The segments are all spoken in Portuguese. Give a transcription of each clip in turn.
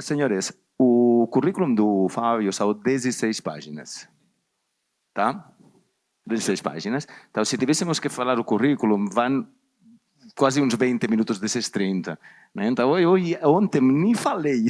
Senhores, o currículo do Fábio são 16 páginas, tá? 16 páginas. Então, se tivéssemos que falar o currículo, vão quase uns 20 minutos desses 30. Né? Então, eu ontem nem falei.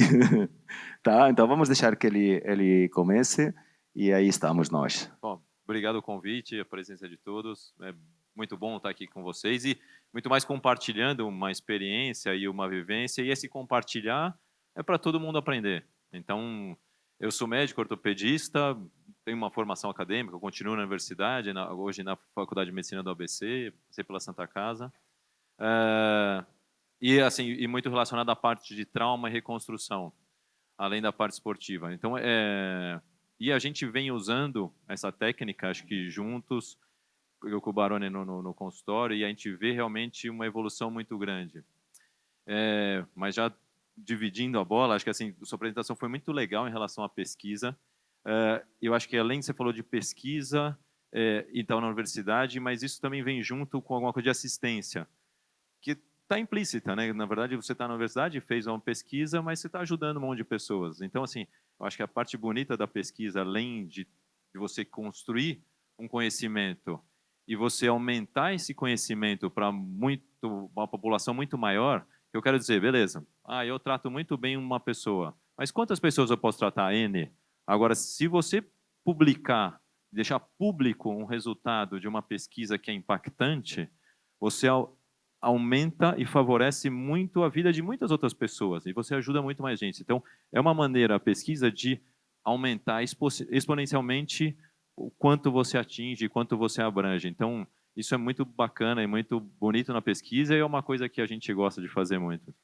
Tá? Então, vamos deixar que ele comece e aí estamos nós. Bom, obrigado o convite, a presença de todos. É muito bom estar aqui com vocês e muito mais compartilhando uma experiência e uma vivência. E esse compartilhar é para todo mundo aprender. Então, eu sou médico ortopedista, tenho uma formação acadêmica, continuo na universidade, hoje na Faculdade de Medicina do ABC, passei pela Santa Casa. E assim, e muito relacionado à parte de trauma e reconstrução, além da parte esportiva. Então, e a gente vem usando essa técnica, acho que juntos, eu com o Baroni no consultório, e a gente vê realmente uma evolução muito grande. Mas já dividindo a bola, acho que assim, a sua apresentação foi muito legal em relação à pesquisa. Eu acho que além de você falou de pesquisa, então na universidade, mas isso também vem junto com alguma coisa de assistência, que está implícita, né? Na verdade, você está na universidade, fez uma pesquisa, mas você está ajudando um monte de pessoas. Então, assim, eu acho que a parte bonita da pesquisa, além de você construir um conhecimento e você aumentar esse conhecimento para uma população muito maior, eu quero dizer, beleza, eu trato muito bem uma pessoa, mas quantas pessoas eu posso tratar? N. Agora, se você publicar, deixar público um resultado de uma pesquisa que é impactante, você aumenta e favorece muito a vida de muitas outras pessoas e você ajuda muito mais gente. Então, é uma maneira, a pesquisa, de aumentar exponencialmente o quanto você atinge, quanto você abrange. Então, isso é muito bacana e muito bonito na pesquisa e é uma coisa que a gente gosta de fazer muito.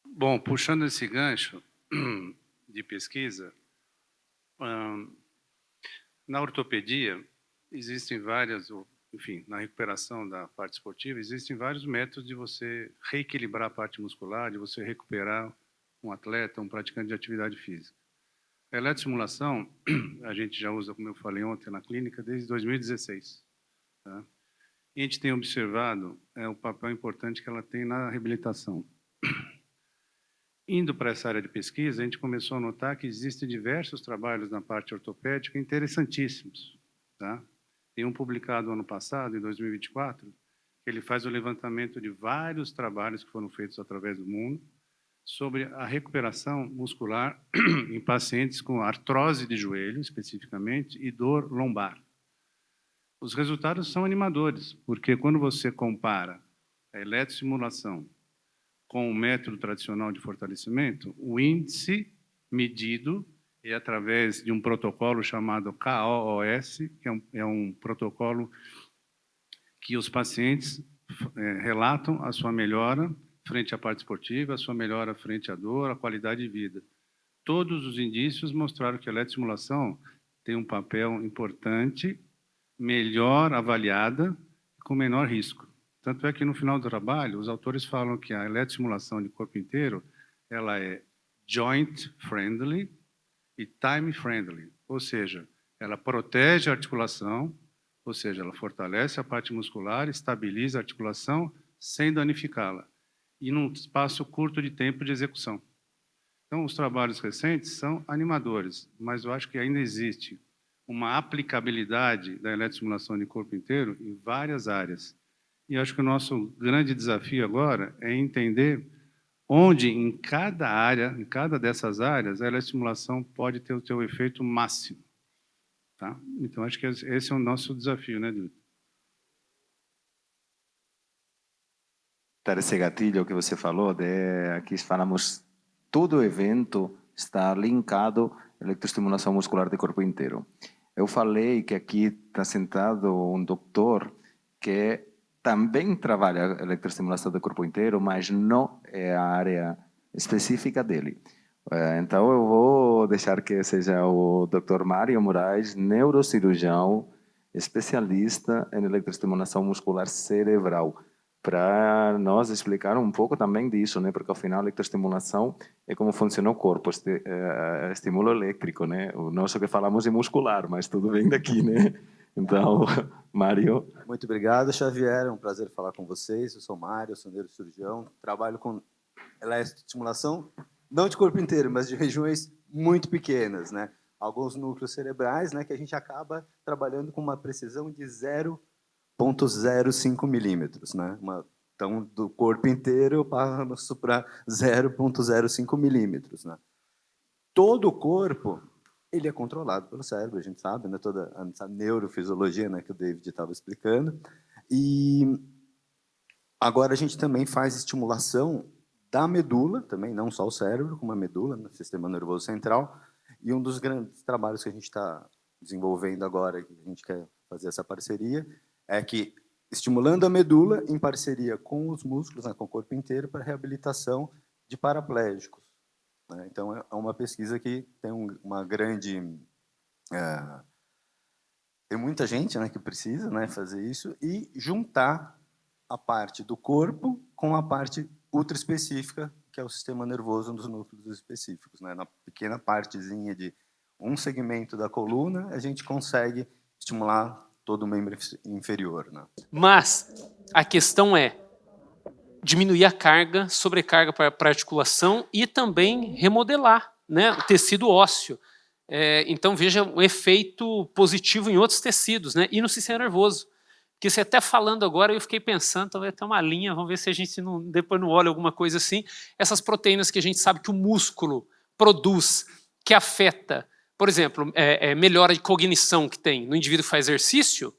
Bom, puxando esse gancho de pesquisa, na ortopedia existem várias, enfim, na recuperação da parte esportiva, existem vários métodos de você reequilibrar a parte muscular, de você recuperar um atleta, um praticante de atividade física. A eletroestimulação, a gente já usa, como eu falei ontem, na clínica desde 2016. Tá? E a gente tem observado o papel importante que ela tem na reabilitação. Indo para essa área de pesquisa, a gente começou a notar que existem diversos trabalhos na parte ortopédica interessantíssimos. Tá? Tem um publicado ano passado, em 2024, que ele faz o levantamento de vários trabalhos que foram feitos através do mundo sobre a recuperação muscular em pacientes com artrose de joelho, especificamente, e dor lombar. Os resultados são animadores, porque quando você compara a eletroestimulação com o método tradicional de fortalecimento, o índice medido é através de um protocolo chamado KOOS, que é um protocolo que os pacientes relatam a sua melhora frente à parte esportiva, a sua melhora frente à dor, a qualidade de vida. Todos os indícios mostraram que a eletroestimulação tem um papel importante, melhor avaliada, com menor risco. Tanto é que no final do trabalho, os autores falam que a eletroestimulação de corpo inteiro, ela é joint friendly e time friendly, ou seja, ela protege a articulação, ou seja, ela fortalece a parte muscular, estabiliza a articulação sem danificá-la, e num espaço curto de tempo de execução. Então, os trabalhos recentes são animadores, mas eu acho que ainda existe uma aplicabilidade da eletroestimulação de corpo inteiro em várias áreas. E acho que o nosso grande desafio agora é entender onde, em cada área, em cada dessas áreas, a eletroestimulação pode ter o seu efeito máximo. Tá? Então, acho que esse é o nosso desafio, né, Dilton? Esse gatilho que você falou, aqui falamos, todo evento está linkado à eletroestimulação muscular do corpo inteiro. Eu falei que aqui está sentado um doutor que também trabalha eletroestimulação do corpo inteiro, mas não é a área específica dele. Então eu vou deixar que seja o Dr. Mário Moraes, neurocirurgião, especialista em eletroestimulação muscular cerebral, para nós explicar um pouco também disso, né? Porque afinal a eletroestimulação é como funciona o corpo, estímulo elétrico, né? O nosso que falamos é muscular, mas tudo vem daqui, né? Então, Mário. Muito obrigado, Xavier. É um prazer falar com vocês. Eu sou Mário, sou neurocirurgião. Trabalho com eletroestimulação, não de corpo inteiro, mas de regiões muito pequenas, né? Alguns núcleos cerebrais, né, que a gente acaba trabalhando com uma precisão de 0,05 milímetros, né? Então, do corpo inteiro, passamos para 0,05 milímetros, né? Todo o corpo, ele é controlado pelo cérebro, a gente sabe, né? Toda a neurofisiologia, né, que o David estava explicando. E agora a gente também faz estimulação da medula, também, não só o cérebro, como a medula, no sistema nervoso central. E um dos grandes trabalhos que a gente está desenvolvendo agora, que a gente quer fazer essa parceria, é que estimulando a medula em parceria com os músculos, né, com o corpo inteiro, para reabilitação de paraplégicos. Né? Então, é uma pesquisa que tem uma grande... tem muita gente, né, que precisa, né, fazer isso e juntar a parte do corpo com a parte ultraespecífica, que é o sistema nervoso dos núcleos específicos. Né? Na pequena partezinha de um segmento da coluna, a gente consegue estimular todo o membro inferior. Né? Mas a questão é diminuir a carga, sobrecarga para a articulação e também remodelar, né, o tecido ósseo. Então, veja o efeito positivo em outros tecidos, né, e no sistema nervoso. Porque você até falando agora, eu fiquei pensando, talvez até uma linha, vamos ver se a gente depois não olha alguma coisa assim, essas proteínas que a gente sabe que o músculo produz, que afeta, por exemplo, melhora de cognição que tem no indivíduo que faz exercício,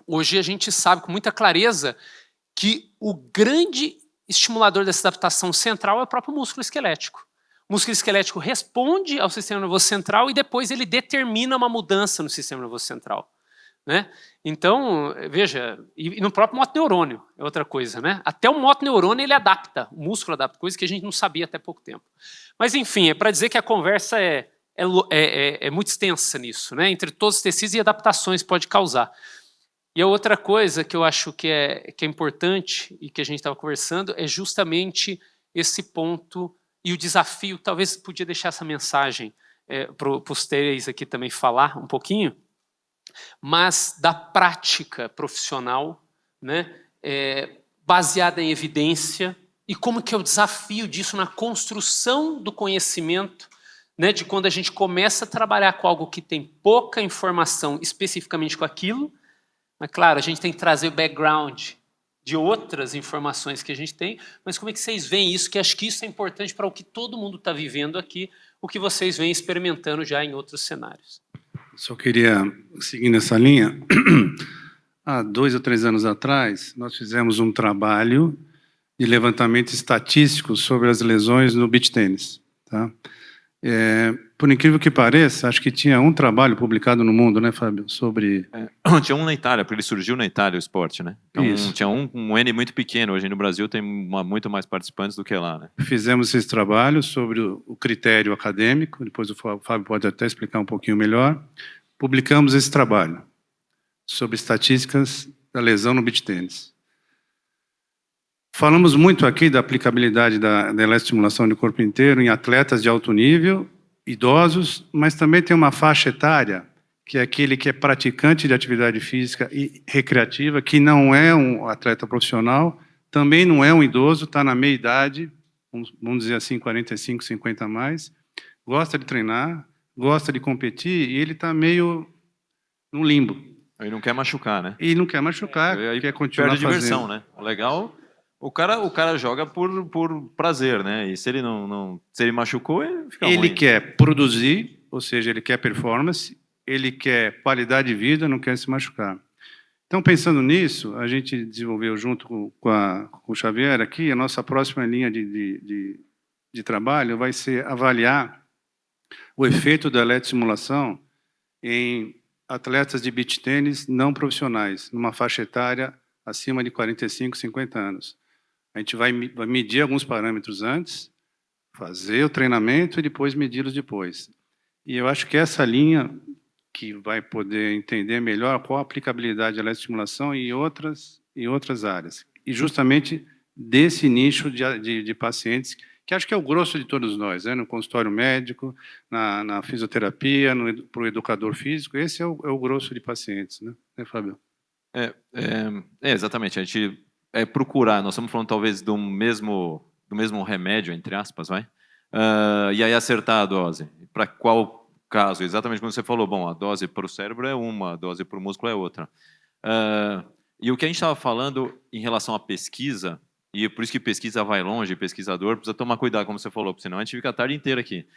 hoje a gente sabe com muita clareza que o grande estimulador dessa adaptação central é o próprio músculo esquelético. O músculo esquelético responde ao sistema nervoso central e depois ele determina uma mudança no sistema nervoso central. Né? Então, veja, e no próprio motoneurônio é outra coisa, né? Até o motoneurônio ele adapta, o músculo adapta, coisa que a gente não sabia até pouco tempo. Mas, enfim, é para dizer que a conversa é muito extensa nisso, né? Entre todos os tecidos e adaptações pode causar. E a outra coisa que eu acho que é importante e que a gente estava conversando é justamente esse ponto e o desafio, talvez podia deixar essa mensagem para os três aqui também falar um pouquinho, mas da prática profissional, né, baseada em evidência, e como que é o desafio disso na construção do conhecimento, né, de quando a gente começa a trabalhar com algo que tem pouca informação especificamente com aquilo, mas claro, a gente tem que trazer o background de outras informações que a gente tem, mas como é que vocês veem isso, que acho que isso é importante para o que todo mundo está vivendo aqui, o que vocês vêm experimentando já em outros cenários. Só queria seguir nessa linha. Há 2 ou 3 anos atrás, nós fizemos um trabalho de levantamento estatístico sobre as lesões no beach tênis. Tá? Por incrível que pareça, acho que tinha um trabalho publicado no mundo, né, Fábio, sobre... Tinha um na Itália, porque ele surgiu na Itália, o esporte, né? Então, tinha um N muito pequeno. Hoje no Brasil tem muito mais participantes do que lá, né? Fizemos esse trabalho sobre o critério acadêmico, depois o Fábio pode até explicar um pouquinho melhor. Publicamos esse trabalho sobre estatísticas da lesão no beach tênis. Falamos muito aqui da aplicabilidade da eletroestimulação do corpo inteiro em atletas de alto nível, idosos, mas também tem uma faixa etária, que é aquele que é praticante de atividade física e recreativa, que não é um atleta profissional, também não é um idoso, está na meia-idade, vamos dizer assim, 45, 50 a mais, gosta de treinar, gosta de competir, e ele está meio no limbo. Ele não quer machucar, né? E não quer machucar, quer continuar fazendo. Perde a diversão, né? O legal... O cara joga por prazer, né? E se ele se ele machucou, ele fica ruim. Ele quer produzir, ou seja, ele quer performance, ele quer qualidade de vida, não quer se machucar. Então, pensando nisso, a gente desenvolveu junto com o Xavier aqui, a nossa próxima linha de trabalho vai ser avaliar o efeito da eletroestimulação em atletas de beach tênis não profissionais, numa faixa etária acima de 45, 50 anos. A gente vai medir alguns parâmetros antes, fazer o treinamento e depois medi-los depois. E eu acho que essa linha que vai poder entender melhor qual a aplicabilidade da eletroestimulação em outras áreas. E justamente desse nicho de pacientes, que acho que é o grosso de todos nós, né? No consultório médico, na fisioterapia, para o educador físico, esse é o grosso de pacientes, né, Fábio? Exatamente. A gente procurar, nós estamos falando talvez do mesmo remédio, entre aspas, vai? E aí acertar a dose. Para qual caso? Exatamente como você falou, bom, a dose para o cérebro é uma, a dose para o músculo é outra. E o que a gente estava falando em relação à pesquisa, e por isso que pesquisa vai longe, pesquisador precisa tomar cuidado, como você falou, porque senão a gente fica a tarde inteira aqui.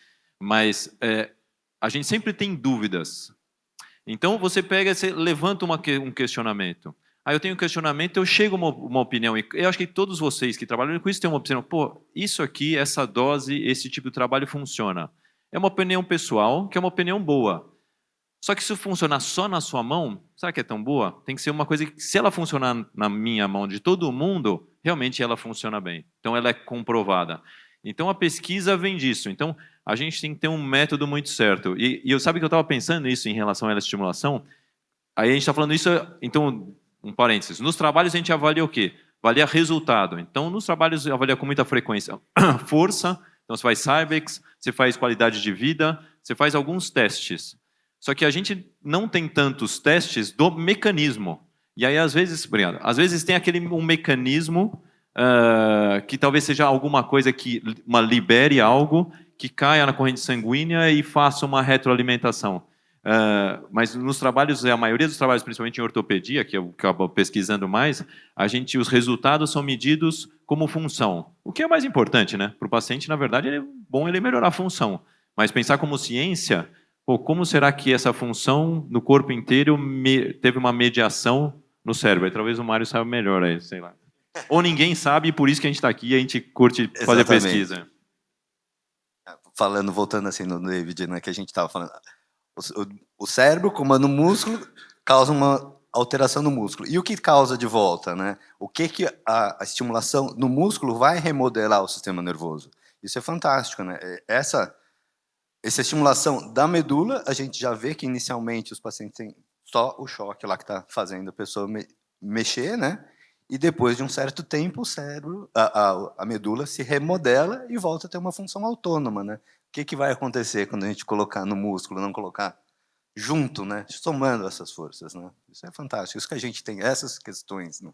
Mas a gente sempre tem dúvidas. Então você pega, você levanta um questionamento. Aí eu tenho um questionamento, eu chego a uma opinião. E eu acho que todos vocês que trabalham com isso têm uma opinião. Pô, isso aqui, essa dose, esse tipo de trabalho funciona. É uma opinião pessoal, que é uma opinião boa. Só que se funcionar só na sua mão, será que é tão boa? Tem que ser uma coisa que, se ela funcionar na minha mão de todo mundo, realmente ela funciona bem. Então ela é comprovada. Então a pesquisa vem disso. Então a gente tem que ter um método muito certo. E eu sabe que eu estava pensando nisso em relação à estimulação. Aí a gente está falando isso, então, um parênteses. Nos trabalhos a gente avalia o quê? Avalia resultado. Então nos trabalhos avalia com muita frequência força. Então você faz Cybex, você faz qualidade de vida, você faz alguns testes. Só que a gente não tem tantos testes do mecanismo. E aí, às vezes, às vezes tem um mecanismo que talvez seja alguma coisa que libere algo, que caia na corrente sanguínea e faça uma retroalimentação. Mas nos trabalhos, a maioria dos trabalhos, principalmente em ortopedia, que eu acabo pesquisando mais, os resultados são medidos como função. O que é mais importante, né? Para o paciente, na verdade, é bom ele melhorar a função. Mas pensar como ciência, pô, como será que essa função no corpo inteiro teve uma mediação no cérebro? Aí, talvez o Mário saiba melhor aí, sei lá. Ou ninguém sabe, e por isso que a gente está aqui e a gente curte fazer pesquisa. Voltando assim no David, né, que a gente estava falando, o cérebro comanda o músculo, causa uma alteração no músculo. E o que causa de volta, né? O que a estimulação no músculo vai remodelar o sistema nervoso? Isso é fantástico, né? Essa estimulação da medula, a gente já vê que inicialmente os pacientes têm só o choque lá que está fazendo a pessoa mexer, né? E depois de um certo tempo, o cérebro, a medula se remodela e volta a ter uma função autônoma, né? O que vai acontecer quando a gente colocar no músculo, não colocar junto, né? Somando essas forças, né? Isso é fantástico. Isso que a gente tem, essas questões, né?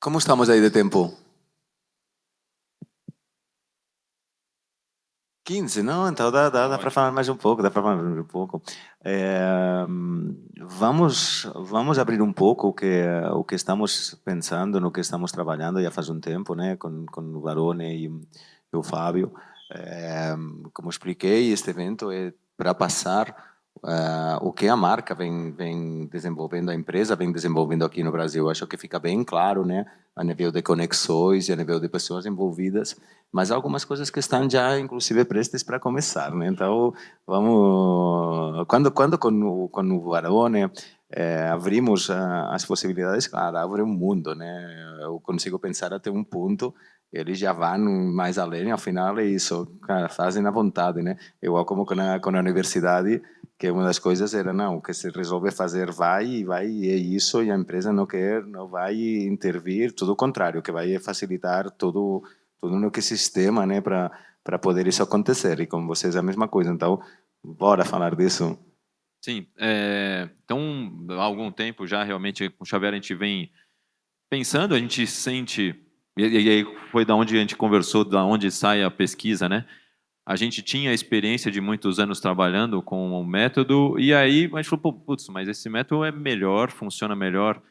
Como estamos aí de tempo? 15, não? Então dá para falar mais um pouco, vamos abrir um pouco o que estamos pensando, no que estamos trabalhando já faz um tempo, né, com o Barone e o Fábio. Como expliquei, este evento é para passar o que a marca vem desenvolvendo, a empresa vem desenvolvendo aqui no Brasil. Acho que fica bem claro, né, a nível de conexões e a nível de pessoas envolvidas, mas há algumas coisas que estão já, inclusive, prestes para começar, né? Então, vamos... Quando com o Barone abrimos as possibilidades, claro, abre um mundo, né? Eu consigo pensar até um ponto, eles já vão mais além, afinal é isso, cara, fazem à vontade, né? Igual como com a universidade, que uma das coisas era, não, o que se resolve fazer vai, e é isso, e a empresa não vai intervir, tudo o contrário, que vai facilitar todo no ecossistema, né, para poder isso acontecer, e com vocês é a mesma coisa, então, bora falar disso. Sim, então, há algum tempo já, realmente, com o Xavier a gente vem pensando, a gente sente, e aí foi da onde a gente conversou, da onde sai a pesquisa, né? A gente tinha a experiência de muitos anos trabalhando com o método, e aí a gente falou, putz, mas esse método é melhor, funciona melhor,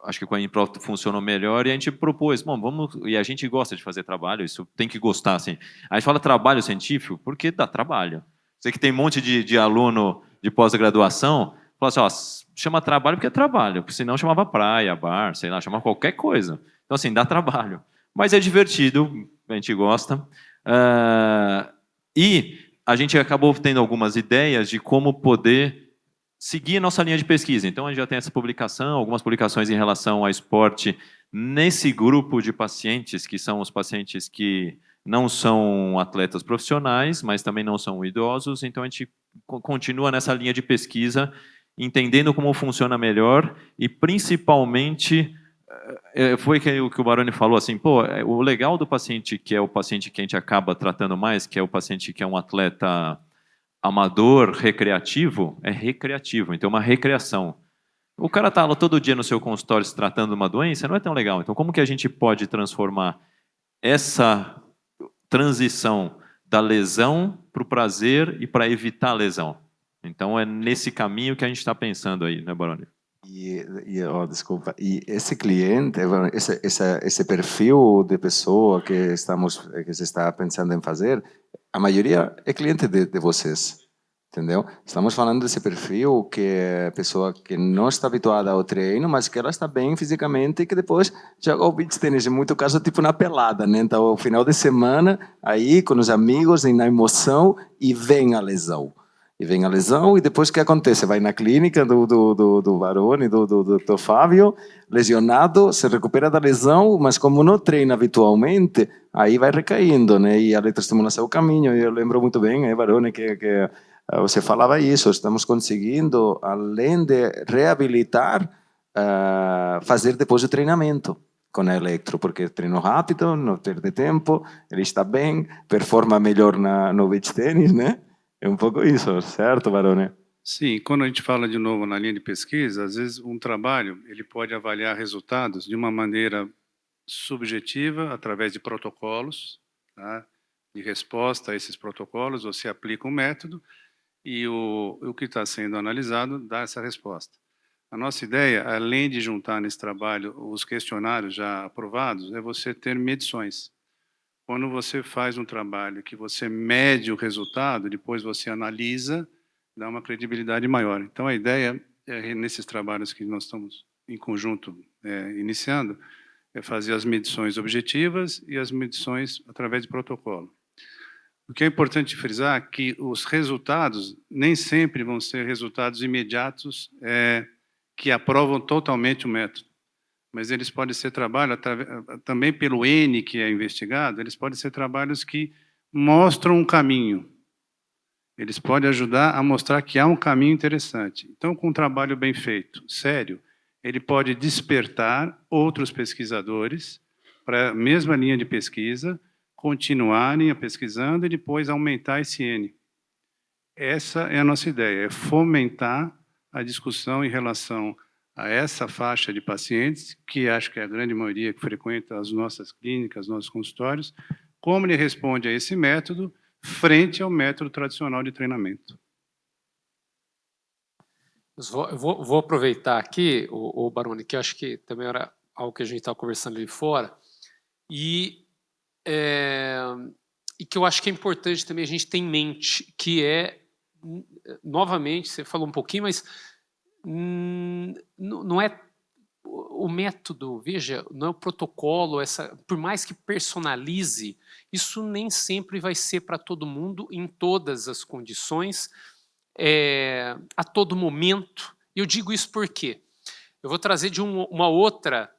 acho que com a Improv funcionou melhor, e a gente propôs, bom, vamos, e a gente gosta de fazer trabalho, isso tem que gostar, assim. A gente fala trabalho científico porque dá trabalho. Sei que tem um monte de aluno de pós-graduação, fala assim, ó, chama trabalho porque é trabalho, porque senão chamava praia, bar, sei lá, chamava qualquer coisa. Então, assim, dá trabalho. Mas é divertido, a gente gosta. E a gente acabou tendo algumas ideias de como poder seguir a nossa linha de pesquisa. Então, a gente já tem essa publicação, algumas publicações em relação ao esporte nesse grupo de pacientes, que são os pacientes que não são atletas profissionais, mas também não são idosos. Então, a gente continua nessa linha de pesquisa, entendendo como funciona melhor e, principalmente, Foi o que o Baroni falou, assim, pô, o legal do paciente, que é o paciente que a gente acaba tratando mais, que é o paciente que é um atleta amador, recreativo, é recreativo, então é uma recreação. O cara está lá todo dia no seu consultório se tratando de uma doença, não é tão legal. Então, como que a gente pode transformar essa transição da lesão para o prazer e para evitar a lesão? Então, é nesse caminho que a gente está pensando aí, né, Baroni? Desculpa, e esse cliente, esse perfil de pessoa que se está pensando em fazer, a maioria é cliente de vocês, entendeu? Estamos falando desse perfil que é pessoa que não está habituada ao treino, mas que ela está bem fisicamente e que depois joga o beach tennis, em muito caso tipo na pelada, né? Então, ao final de semana, aí com os amigos, na emoção, e vem a lesão. E depois o que acontece? Vai na clínica do Baroni, do Dr. Fábio, lesionado, se recupera da lesão, mas como não treina habitualmente, aí vai recaindo, né? E a eletroestimulação é o caminho. Eu lembro muito bem, Baroni, que você falava isso, estamos conseguindo, além de reabilitar, fazer depois o treinamento com a electro, porque treino rápido, não perde tempo, ele está bem, performa melhor no beach tennis, né? É um pouco isso, certo, Baroni? Sim, quando a gente fala de novo na linha de pesquisa, às vezes um trabalho ele pode avaliar resultados de uma maneira subjetiva, através de protocolos, tá? De resposta a esses protocolos, você aplica um método e o que está sendo analisado dá essa resposta. A nossa ideia, além de juntar nesse trabalho os questionários já aprovados, é você ter medições. Quando você faz um trabalho que você mede o resultado, depois você analisa, dá uma credibilidade maior. Então, a ideia, nesses trabalhos que nós estamos em conjunto iniciando, é fazer as medições objetivas e as medições através de protocolo. O que é importante frisar é que os resultados nem sempre vão ser resultados imediatos que aprovam totalmente o método. Mas eles podem ser trabalhos, também pelo N que é investigado, eles podem ser trabalhos que mostram um caminho. Eles podem ajudar a mostrar que há um caminho interessante. Então, com um trabalho bem feito, sério, ele pode despertar outros pesquisadores para a mesma linha de pesquisa, continuarem pesquisando e depois aumentar esse N. Essa é a nossa ideia, é fomentar a discussão em relação a essa faixa de pacientes, que acho que é a grande maioria que frequenta as nossas clínicas, nossos consultórios, como ele responde a esse método frente ao método tradicional de treinamento. Eu vou aproveitar aqui, o Baroni, que eu acho que também era algo que a gente estava conversando ali fora, e que eu acho que é importante também a gente ter em mente, que novamente, você falou um pouquinho, mas não é o método, veja, não é o protocolo, por mais que personalize, isso nem sempre vai ser para todo mundo, em todas as condições, a todo momento. E eu digo isso porque eu vou trazer de uma outra,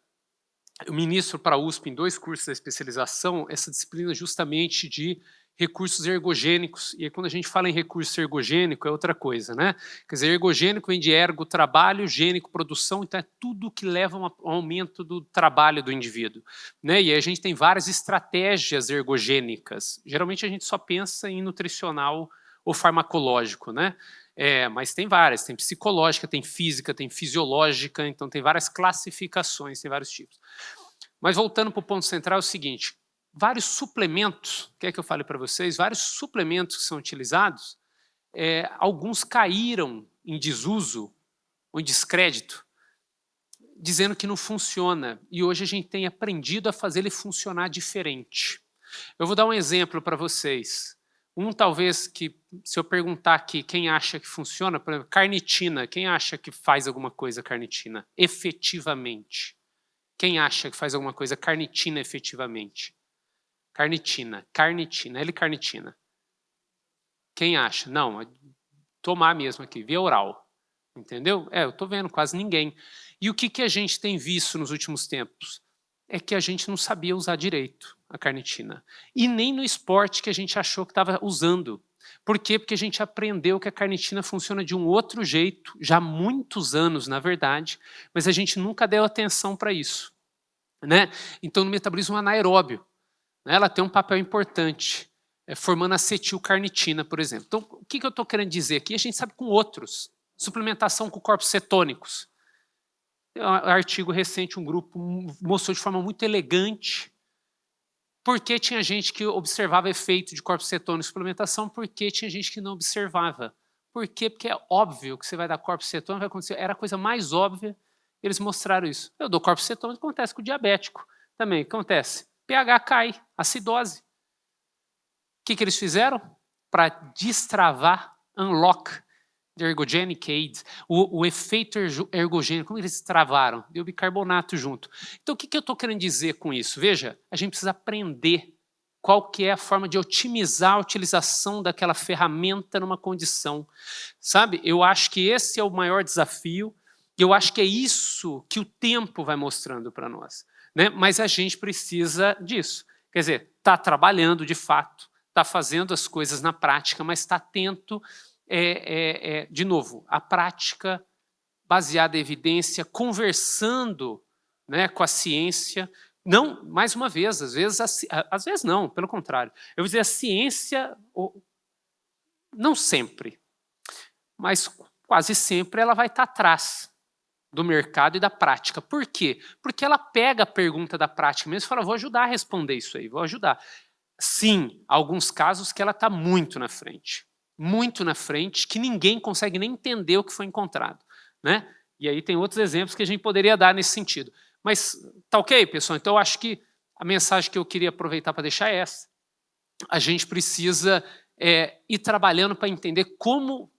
eu ministro para a USP em 2 cursos da especialização, essa disciplina justamente de recursos ergogênicos, e aí quando a gente fala em recurso ergogênico é outra coisa, né? Quer dizer, ergogênico vem de ergo, trabalho, gênico, produção, então é tudo que leva a um aumento do trabalho do indivíduo, né? E aí a gente tem várias estratégias ergogênicas, geralmente a gente só pensa em nutricional ou farmacológico, né? Mas tem várias, tem psicológica, tem física, tem fisiológica, então tem várias classificações, tem vários tipos. Mas voltando para o ponto central é o seguinte, vários suplementos, quer que eu fale para vocês, vários suplementos que são utilizados, alguns caíram em desuso ou em descrédito, dizendo que não funciona. E hoje a gente tem aprendido a fazer ele funcionar diferente. Eu vou dar um exemplo para vocês. Talvez que, se eu perguntar aqui quem acha que funciona, por exemplo, carnitina, quem acha que faz alguma coisa carnitina efetivamente? Quem acha que faz alguma coisa carnitina efetivamente? Carnitina, L-carnitina. Quem acha? Não, tomar mesmo aqui, via oral. Entendeu? Eu estou vendo quase ninguém. E o que a gente tem visto nos últimos tempos? É que a gente não sabia usar direito a carnitina. E nem no esporte que a gente achou que estava usando. Por quê? Porque a gente aprendeu que a carnitina funciona de um outro jeito, já há muitos anos, na verdade, mas a gente nunca deu atenção para isso. né? Então, no metabolismo anaeróbio, né, ela tem um papel importante, formando acetilcarnitina, por exemplo. Então, o que eu estou querendo dizer aqui? A gente sabe com outros, suplementação com corpos cetônicos. Um artigo recente, um grupo mostrou de forma muito elegante porque tinha gente que observava efeito de corpos cetônicos em suplementação, porque tinha gente que não observava. Por quê? Porque é óbvio que você vai dar corpos cetônicos, vai acontecer. Era a coisa mais óbvia, eles mostraram isso. Eu dou corpos cetônicos, acontece com o diabético também. Acontece. pH cai, acidose. O que eles fizeram? Para destravar, unlock the ergogenic aids, o efeito ergogênico, como eles travaram? Deu bicarbonato junto. Então, o que eu estou querendo dizer com isso? Veja, a gente precisa aprender qual que é a forma de otimizar a utilização daquela ferramenta numa condição. Sabe, eu acho que esse é o maior desafio, e eu acho que é isso que o tempo vai mostrando para nós. Né? Mas a gente precisa disso. Quer dizer, está trabalhando de fato, está fazendo as coisas na prática, mas está atento, de novo, a prática baseada em evidência, conversando, né, com a ciência. Não, mais uma vez, às vezes não, pelo contrário. Eu vou dizer, a ciência, não sempre, mas quase sempre ela vai estar atrás do mercado e da prática. Por quê? Porque ela pega a pergunta da prática mesmo e fala, vou ajudar a responder isso aí, vou ajudar. Sim, há alguns casos que ela está muito na frente, que ninguém consegue nem entender o que foi encontrado. Né? E aí tem outros exemplos que a gente poderia dar nesse sentido. Mas tá ok, pessoal? Então eu acho que a mensagem que eu queria aproveitar para deixar é essa. A gente precisa ir trabalhando para entender como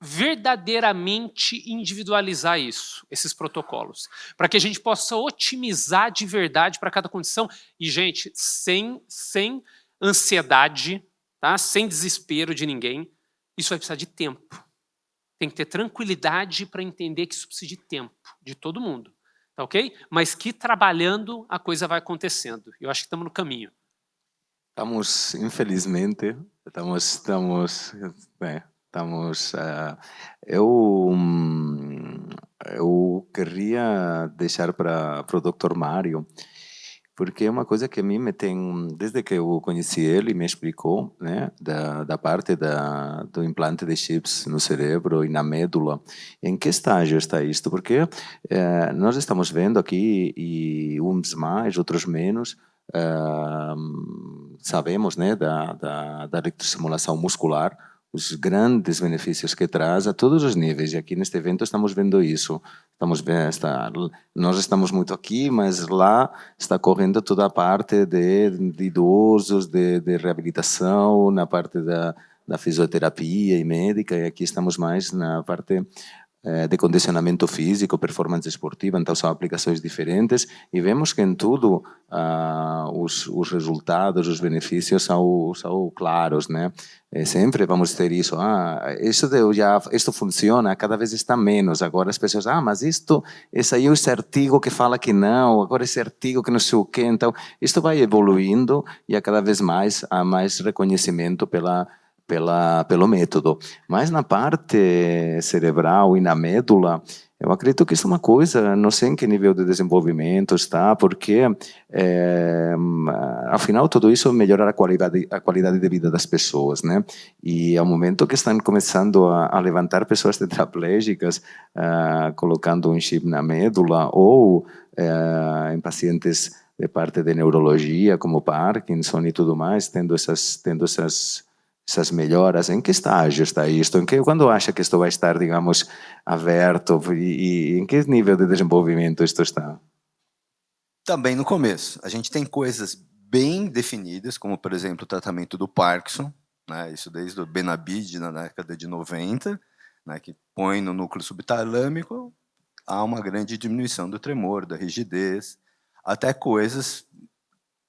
verdadeiramente individualizar isso, esses protocolos, para que a gente possa otimizar de verdade para cada condição e, gente, sem ansiedade, tá? Sem desespero de ninguém, isso vai precisar de tempo. Tem que ter tranquilidade para entender que isso precisa de tempo, de todo mundo, tá ok? Mas que trabalhando a coisa vai acontecendo. Eu acho que estamos no caminho. Infelizmente, eu queria deixar para o Dr. Mário, porque é uma coisa que a mim me tem, desde que eu conheci ele, me explicou, né, da parte do implante de chips no cérebro e na médula, em que estágio está isto? Porque nós estamos vendo aqui, e uns mais, outros menos, sabemos, né, da eletroestimulação muscular, os grandes benefícios que traz a todos os níveis, e aqui neste evento estamos vendo isso. Nós estamos muito aqui, mas lá está correndo toda a parte de idosos, de reabilitação, na parte da fisioterapia e médica, e aqui estamos mais na parte de condicionamento físico, performance esportiva, então são aplicações diferentes e vemos que em tudo os resultados, os benefícios são claros, né? Sempre vamos ter isso, isto funciona, cada vez está menos, agora as pessoas, mas esse aí é esse artigo que fala que não, agora esse artigo que não sei o quê, então isto vai evoluindo e a cada vez mais há mais reconhecimento pelo método. Mas na parte cerebral e na médula, eu acredito que isso é uma coisa, não sei em que nível de desenvolvimento está, porque, afinal, tudo isso melhora a qualidade de vida das pessoas, né? E ao momento que estão começando a levantar pessoas tetraplégicas, colocando um chip na médula, ou em pacientes de parte de neurologia, como Parkinson e tudo mais, tendo essas melhoras, em que estágio está isto? Quando acha que isto vai estar, digamos, aberto e em que nível de desenvolvimento isto está? Também no começo. A gente tem coisas bem definidas, como, por exemplo, o tratamento do Parkinson, né? Isso desde o Benabid, na década de 90, né? Que põe no núcleo subtalâmico, há uma grande diminuição do tremor, da rigidez, até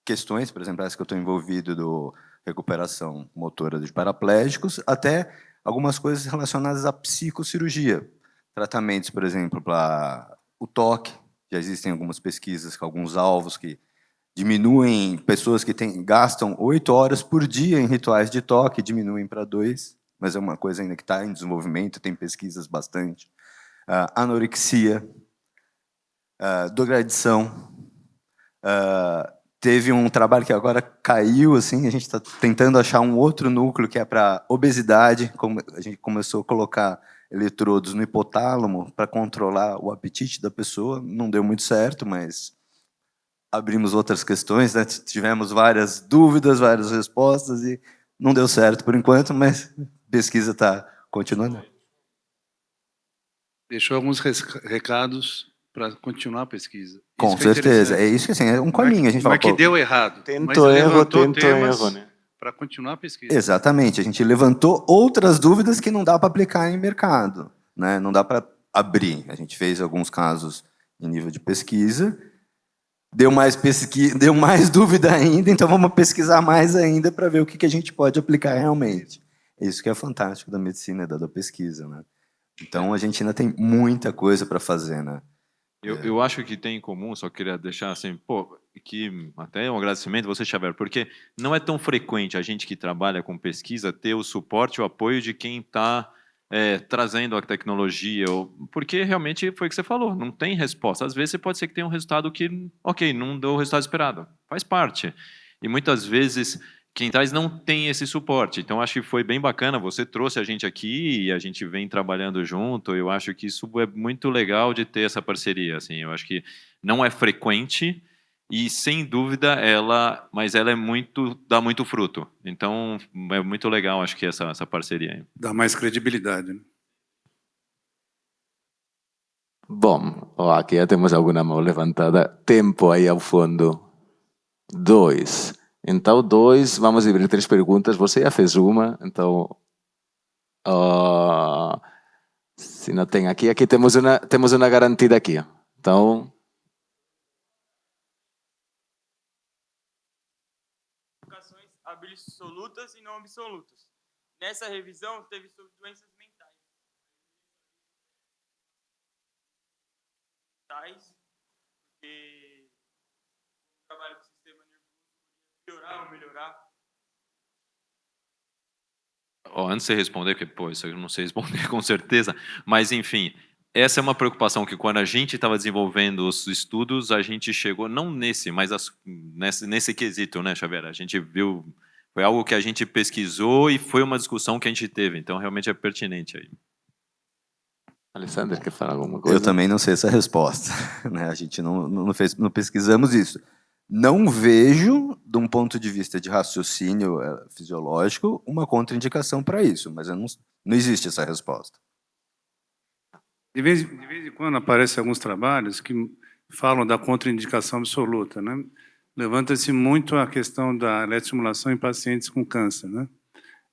questões, por exemplo, essa que eu estou envolvido do recuperação motora de paraplégicos, até algumas coisas relacionadas à psicocirurgia. Tratamentos, por exemplo, para o toque, já existem algumas pesquisas com alguns alvos que diminuem, pessoas que gastam 8 horas por dia em rituais de toque, diminuem para 2, mas é uma coisa ainda que está em desenvolvimento, tem pesquisas bastante. Anorexia, drogadição, Teve um trabalho que agora caiu, assim, a gente está tentando achar um outro núcleo que é para obesidade. A gente começou a colocar eletrodos no hipotálamo para controlar o apetite da pessoa. Não deu muito certo, mas abrimos outras questões, né? Tivemos várias dúvidas, várias respostas e não deu certo por enquanto, mas a pesquisa está continuando. Deixou alguns recados para continuar a pesquisa. Com certeza, é isso que assim, é um caminho. A gente não fala, é que deu errado, Tento mas erro, levantou tento temas erro, né? para continuar a pesquisa. exatamente, a gente levantou outras dúvidas que não dá para aplicar em mercado, né? Não dá para abrir. A gente fez alguns casos em nível de pesquisa, deu mais dúvida ainda, então vamos pesquisar mais ainda para ver o que a gente pode aplicar realmente. Isso que é fantástico da medicina, da pesquisa, né? Então a gente ainda tem muita coisa para fazer, né? Eu acho que tem em comum, só queria deixar assim, pô, que até um agradecimento você, Xavier, porque não é tão frequente a gente que trabalha com pesquisa ter o suporte, o apoio de quem está trazendo a tecnologia, porque realmente foi o que você falou, não tem resposta. Às vezes pode ser que tenha um resultado que, ok, não deu o resultado esperado, faz parte. E muitas vezes quem traz não tem esse suporte. Então, acho que foi bem bacana, você trouxe a gente aqui e a gente vem trabalhando junto. Eu acho que isso é muito legal de ter essa parceria. Assim, eu acho que não é frequente e, sem dúvida, mas ela dá muito fruto. Então, é muito legal, acho que, essa parceria aí. Dá mais credibilidade, né? Bom, aqui já temos alguma mão levantada. Tempo aí ao fundo. 2. Então, 2, vamos abrir 3 perguntas. Você já fez uma, então... se não tem aqui temos uma garantida aqui. Então... Absolutas e não absolutas. Nessa revisão, teve sobre doenças mentais. Porque o trabalho com o sistema nervoso piorar ou melhorar. Antes de você responder, porque pô, isso eu não sei responder com certeza, mas enfim, essa é uma preocupação que quando a gente estava desenvolvendo os estudos, a gente chegou, não nesse, mas nesse quesito, né, Xavier? A gente viu, foi algo que a gente pesquisou e foi uma discussão que a gente teve, então realmente é pertinente aí. Alessandro, quer falar alguma coisa? Eu também não sei essa resposta, né? A gente não pesquisamos isso. Não vejo, de um ponto de vista de raciocínio fisiológico, uma contraindicação para isso, mas não existe essa resposta. De vez em quando aparecem alguns trabalhos que falam da contraindicação absoluta, né? Levanta-se muito a questão da eletroestimulação em pacientes com câncer, né?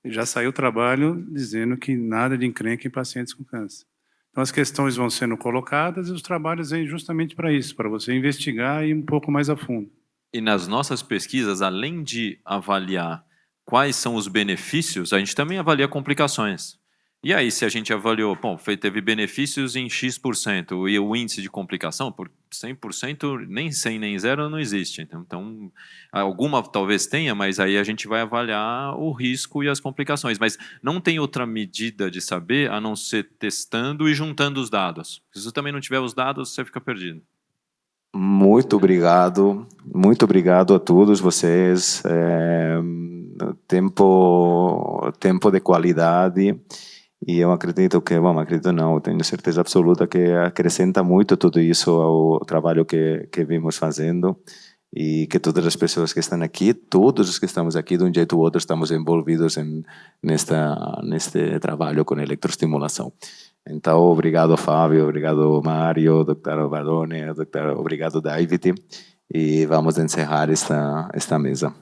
Já saiu trabalho dizendo que nada de encrenca em pacientes com câncer. Então, as questões vão sendo colocadas e os trabalhos vêm justamente para isso, para você investigar e ir um pouco mais a fundo. E nas nossas pesquisas, além de avaliar quais são os benefícios, a gente também avalia complicações. E aí, se a gente avaliou, bom, teve benefícios em X%, e o índice de complicação, por 100%, nem 100 nem 0 não existe. Então, alguma talvez tenha, mas aí a gente vai avaliar o risco e as complicações. Mas não tem outra medida de saber, a não ser testando e juntando os dados. Se você também não tiver os dados, você fica perdido. Muito obrigado a todos vocês. Tempo de qualidade. E eu acredito que, eu tenho certeza absoluta que acrescenta muito tudo isso ao trabalho que vimos fazendo e que todas as pessoas que estão aqui, todos os que estamos aqui, de um jeito ou outro, estamos envolvidos neste trabalho com eletroestimulação. Então, obrigado, Fábio, obrigado, Mário, Dr. Barone, obrigado, David, e vamos encerrar esta mesa.